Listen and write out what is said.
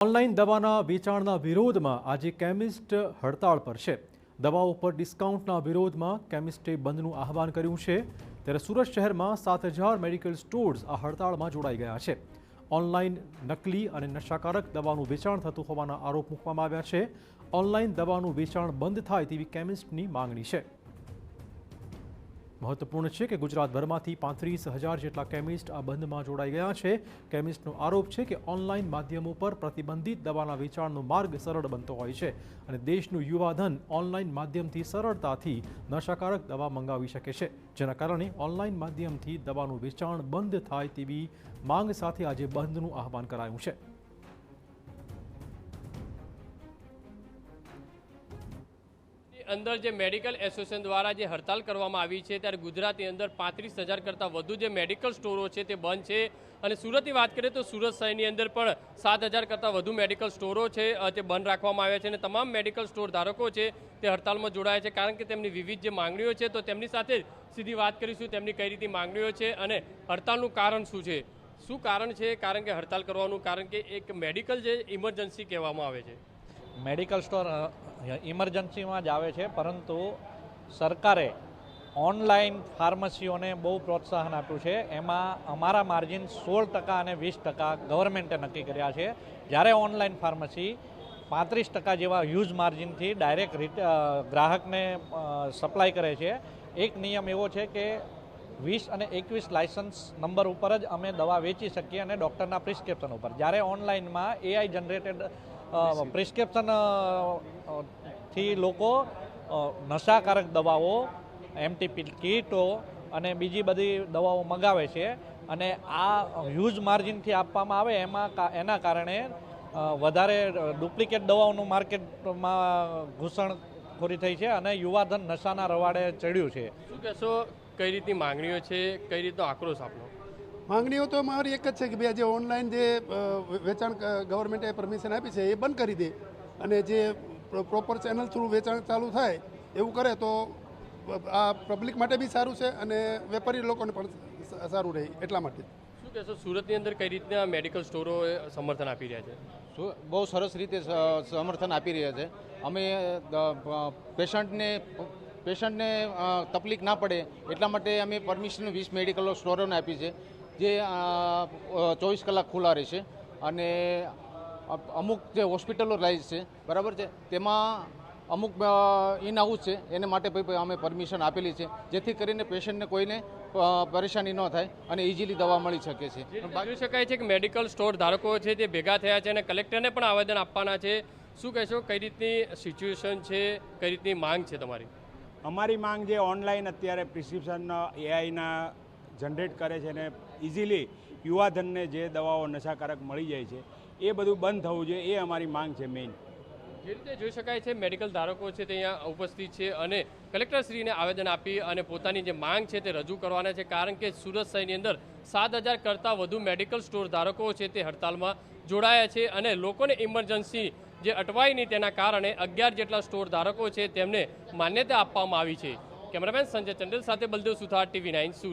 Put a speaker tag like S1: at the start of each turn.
S1: Online દવાના વેચાણના વિરોધમાં આજે કેમિસ્ટ હડતાળ પર છે। દવાઓ પર ડિસ્કાઉન્ટના વિરોધમાં કેમિસ્ટે બંધનું આહવાન કર્યું છે। ત્યારે સુરત શહેરમાં 7000 મેડિકલ સ્ટોર્સ આ હડતાળમાં જોડાઈ ગયા છે। ઓનલાઈન નકલી અને નશાકારક દવાનું વેચાણ થતું હોવાના આરોપ મૂકવામાં આવ્યા છે। ઓનલાઈન દવાનું વેચાણ બંધ થાય તેવી કેમિસ્ટની માંગણી છે। મહત્વપૂર્ણ છે કે ગુજરાતભરમાંથી 35,000 જેટલા કેમિસ્ટ આ બંધમાં જોડાઈ ગયા છે। કેમિસ્ટનો આરોપ છે કે ઓનલાઈન માધ્યમો પર પ્રતિબંધિત દવાના વેચાણનો માર્ગ સરળ બનતો હોય છે અને દેશનું યુવાધન ઓનલાઈન માધ્યમથી સરળતાથી નશાકારક દવા મંગાવી શકે છે, જેના કારણે ઓનલાઈન માધ્યમથી દવાનું વેચાણ બંધ થાય તેવી માંગ સાથે આજે બંધનું આહવાન કરાયું છે।
S2: अंदर जो मेडिकल एसोसिएशन द्वारा जो हड़ताल करवामां आवी छे त्यारे गुजरातनी अंदर 35,000 करता वधु जो मेडिकल स्टोरो छे ते बंध छे અને સુરતની વાત કરીએ તો સુરત શહેરની અંદર પણ 7,000 કરતાં વધુ મેડિકલ સ્ટોરો છે તે બંધ રાખવામાં આવ્યા છે અને તમામ મેડિકલ સ્ટોર ધારકો છે તે હડતાલમાં જોડાયા છે કારણ કે તેમની વિવિધ જે માંગણીઓ છે તો તેમની સાથે સીધી વાત કરીશું તેમની કઈ રીતની માંગણીઓ છે અને હડતાલનું કારણ શું છે, શું કારણ છે, કારણ કે હડતાલ કરવાનું કારણ કે એક મેડિકલ જે ઇમરજન્સી કહેવામાં આવે છે।
S3: મેડિકલ સ્ટોર ઇમરજન્સીમાં જ આવે છે, પરંતુ સરકારે ઓનલાઈન ફાર્મસીઓને બહુ પ્રોત્સાહન આપ્યું છે। એમાં અમારા માર્જિન 16% અને 20% ગવર્મેન્ટે નક્કી કર્યા છે, જ્યારે ઓનલાઈન ફાર્મસી 35% જેવા હ્યુજ માર્જિનથી ડાયરેક્ટ ગ્રાહકને સપ્લાય કરે છે। એક નિયમ એવો છે કે 20 અને 21 લાયસન્સ નંબર ઉપર જ અમે દવા વેચી શકીએ અને ડૉક્ટરના પ્રિસ્ક્રિપ્શન ઉપર, જ્યારે ઓનલાઈનમાં AI જનરેટેડ પ્રિસ્ક્રિપ્શન થી લોકો નશાકારક દવાઓ, MTP કીટો અને બીજી બધી દવાઓ મંગાવે છે અને આ હ્યુજ માર્જિનથી આપવામાં આવે એના કારણે વધારે ડુપ્લિકેટ દવાઓનું માર્કેટમાં ઘૂસણખોરી થઈ છે અને યુવાધન નશાના રવાડે ચડ્યું છે।
S2: શું કહેશો, કઈ રીતની માંગણીઓ છે, કઈ રીતનો આક્રોશ આપનો?
S4: માંગણીઓ તો મારી એક જ છે કે ભાઈ જે ઓનલાઈન જે વેચાણ ગવર્મેન્ટે પરમિશન આપી છે એ બંધ કરી દે અને જે પ્રોપર ચેનલ થ્રુ વેચાણ ચાલુ થાય એવું કરે તો આ પબ્લિક માટે બી સારું છે અને વેપારી લોકોને પણ સારું રહે, એટલા માટે।
S2: શું કહેશો, સુરતની અંદર કઈ રીતના મેડિકલ સ્ટોરો સમર્થન આપી રહ્યા છે?
S5: બહુ સરસ રીતે સમર્થન આપી રહ્યા છે। અમે પેશન્ટને તકલીફ ના પડે એટલા માટે અમે પરમિશન 20 મેડિકલ સ્ટોરોને આપી છે, જે 24 કલાક ખુલ્લા રહેશે અને અમુક જે હોસ્પિટલાઇઝ છે બરાબર છે તેમાં અમુક ઇન હાઉસ છે એને માટે અમે પરમિશન આપેલી છે, જેથી કરીને પેશન્ટને કોઈને પરેશાની ન થાય અને ઇઝીલી દવા મળી શકે છે।
S2: જોઈ શકાય છે કે મેડિકલ સ્ટોર ધારકો છે તે ભેગા થયા છે અને કલેક્ટરને પણ આવેદન આપવાના છે। શું કહેશો, કઈ રીતની સિચ્યુએશન છે, કઈ રીતની માંગ છે તમારી?
S6: અમારી માંગ જે ઓનલાઈન અત્યારે પ્રિસ્ક્રિપ્શન AIના જનરેટ કરે છે અને ઇઝીલી યુવાધનને જે દવાઓ નશાકારક મળી જાય છે એ બધું બંધ થવું જોઈએ, એ અમારી માંગ છે મેઇન।
S2: જે રીતે જોઈ શકાય છે મેડિકલ ધારકો છે તે અહીંયા ઉપસ્થિત છે અને કલેક્ટરશ્રીને આવેદન આપી અને પોતાની જે માંગ છે તે રજૂ કરવાના છે, કારણ કે સુરત શહેરની અંદર 7,000 કરતાં વધુ મેડિકલ સ્ટોર ધારકો છે તે હડતાલમાં જોડાયા છે અને લોકોને ઇમરજન્સી જે અટવાય નહીં તેના કારણે 11 જેટલા સ્ટોર ધારકો છે તેમને માન્યતા આપવામાં આવી છે। કેમેરામેન સંજય ચંડેલ સાથે બલદેવ સુથાર, TV9 સુરત।